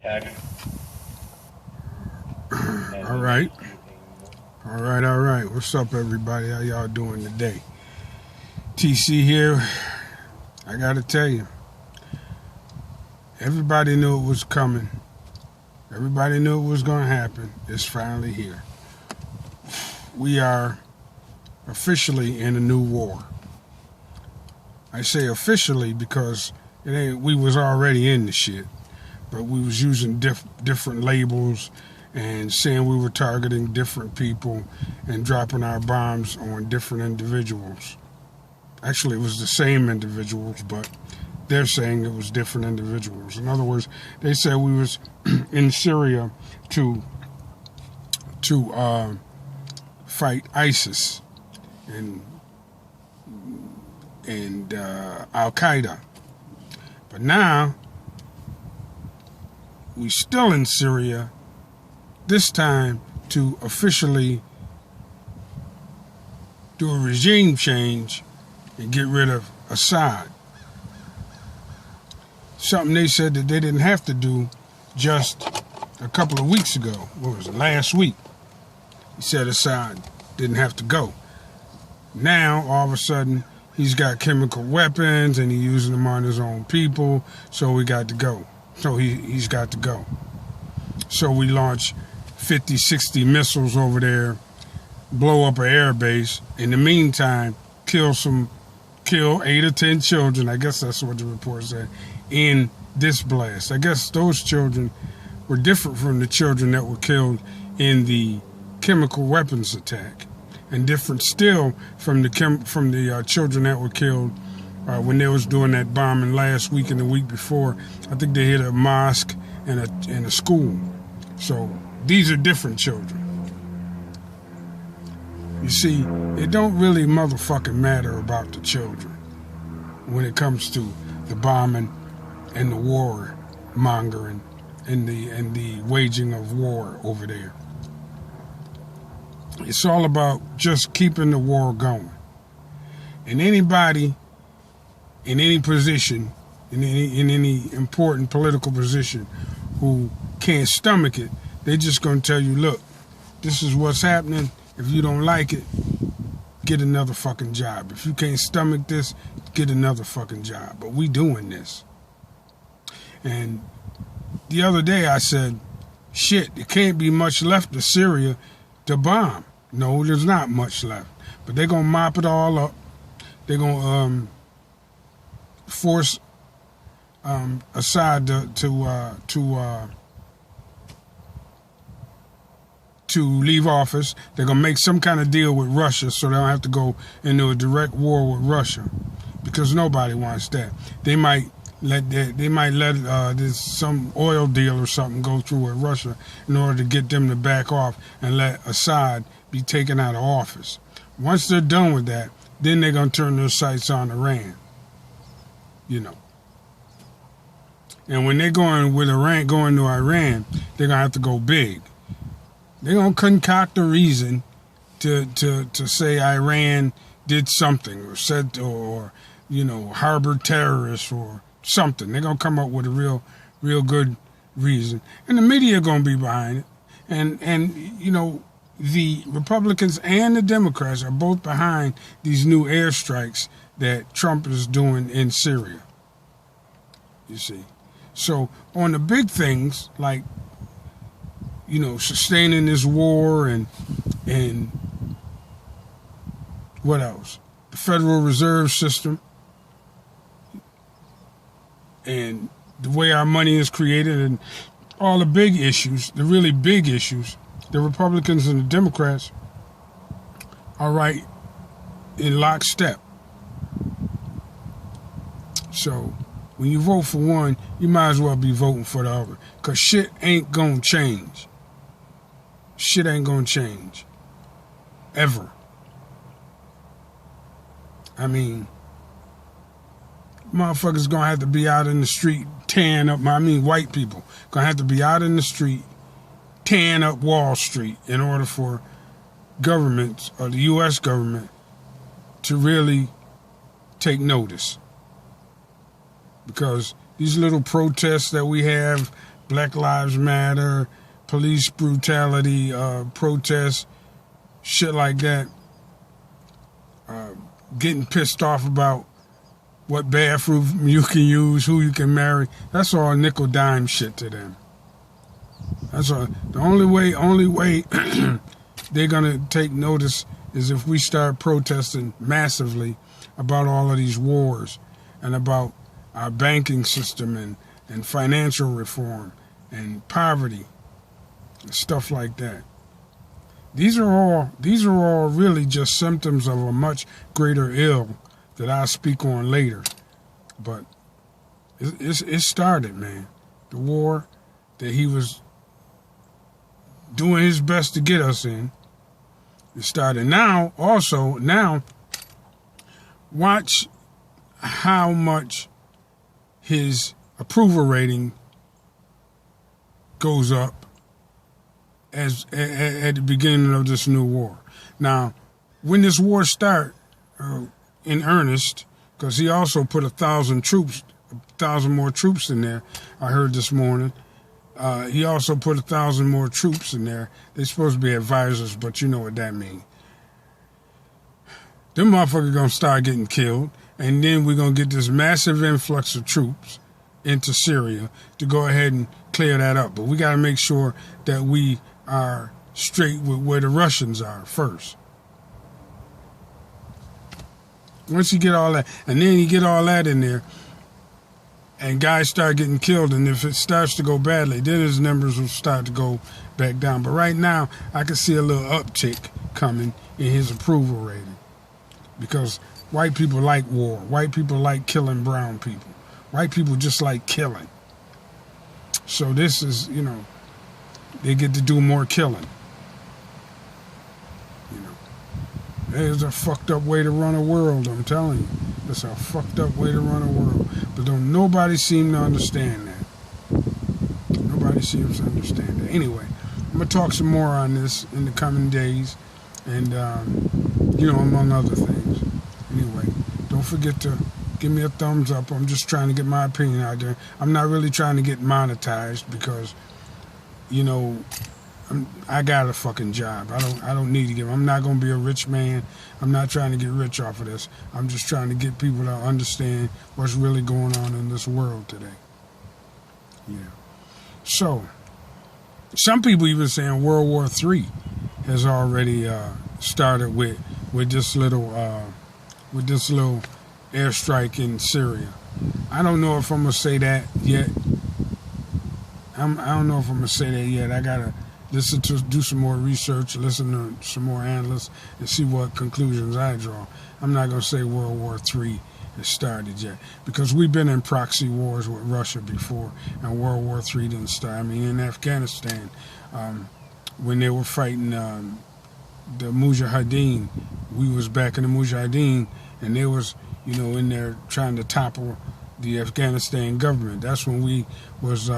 Heck. All right. All right. What's up, everybody? How y'all doing today? TC here. I got to tell you, everybody knew it was coming. Everybody knew it was going to happen. It's finally here. We are officially in a new war. I say officially because we was already in the shit, but we was using different labels and saying we were targeting different people and dropping our bombs on different individuals. Actually, it was the same individuals, but they're saying it was different individuals. In other words, they said we was in Syria to fight ISIS and Al Qaeda. But now we still in Syria. This time to officially do a regime change and get rid of Assad. Something they said that they didn't have to do just a couple of weeks ago. What was it, last week? He said Assad didn't have to go. Now, all of a sudden, he's got chemical weapons and he's using them on his own people, so we got to go. So he's got to go. So we launch 50, 60 missiles over there, blow up an air base. In the meantime, kill 8 or 10 children, I guess that's what the report said, in this blast. I guess those children were different from the children that were killed in the chemical weapons attack, and different still from the children that were killed when they was doing that bombing last week and the week before. I think they hit a mosque and a school. So these are different children. You see, it don't really motherfucking matter about the children when it comes to the bombing and the war mongering and the waging of war over there. It's all about just keeping the war going. And anybody in any position, in any important political position, who can't stomach it, they just gonna tell you, look, this is what's happening. If you don't like it, get another fucking job. If you can't stomach this, get another fucking job. But we doing this. And the other day I said, shit, there can't be much left of Syria to bomb. No, there's not much left. But they're gonna mop it all up. They're gonna force Assad to leave office. They're gonna make some kind of deal with Russia so they don't have to go into a direct war with Russia, because nobody wants that. They might let some oil deal or something go through with Russia in order to get them to back off and let Assad be taken out of office. Once they're done with that, then they're gonna turn their sights on Iran. You know. And when they're going to Iran, they're gonna have to go big. They're going to concoct a reason to say Iran did something or said, or, harbored terrorists or something. They're going to come up with a real good reason. And the media are going to be behind it. And the Republicans and the Democrats are both behind these new airstrikes that Trump is doing in Syria. You see. So on the big things, like, sustaining this war and what else? The Federal Reserve System and the way our money is created and all the big issues, the really big issues, the Republicans and the Democrats are right in lockstep. So when you vote for one, you might as well be voting for the other, because shit ain't gonna change. Shit ain't gonna change. Ever. I mean, motherfuckers gonna have to be out in the street tearing up, white people gonna have to be out in the street tearing up Wall Street in order for governments, or the U.S. government, to really take notice. Because these little protests that we have Black Lives Matter, police brutality, protests, shit like that. Getting pissed off about what bathroom you can use, who you can marry. That's all nickel dime shit to them. That's all. The only way they're gonna take notice is if we start protesting massively about all of these wars and about our banking system and financial reform and poverty and stuff like that. These are all really just symptoms of a much greater ill that I'll speak on later. But it started, man. The war that he was doing his best to get us in, it started. Now, watch how much his approval rating goes up as at the beginning of this new war. Now, when this war started in earnest, because he also put 1,000 more troops in there, I heard this morning. He also put 1,000 more troops in there. They're supposed to be advisors, but you know what that means. Them motherfuckers gonna start getting killed, and then we're gonna get this massive influx of troops into Syria to go ahead and clear that up. But we gotta make sure that we are straight with where the Russians are first. Once you get all that, and then you get all that in there, and guys start getting killed, and if it starts to go badly, then his numbers will start to go back down. But right now, I can see a little uptick coming in his approval rating. Because white people like war. White people like killing brown people. White people just like killing. So this is, they get to do more killing. It's a fucked up way to run a world, I'm telling you. It's a fucked up way to run a world. But don't nobody seem to understand that. Nobody seems to understand that. Anyway, I'm going to talk some more on this in the coming days. And, among other things. Anyway, don't forget to give me a thumbs up. I'm just trying to get my opinion out there. I'm not really trying to get monetized because, I got a fucking job. I don't need to get. I'm not gonna be a rich man. I'm not trying to get rich off of this. I'm just trying to get people to understand what's really going on in this world today. Yeah. So, some people even saying World War III has already started with this little airstrike in Syria. I don't know if I'm gonna say that yet. I don't know if I'm gonna say that yet. I gotta do some more research, listen to some more analysts, and see what conclusions I draw. I'm not gonna say World War III has started yet because we've been in proxy wars with Russia before, and World War III didn't start. I mean, in Afghanistan, when they were fighting the Mujahideen, we was back in the Mujahideen, and they was in there trying to topple the Afghanistan government. That's when we was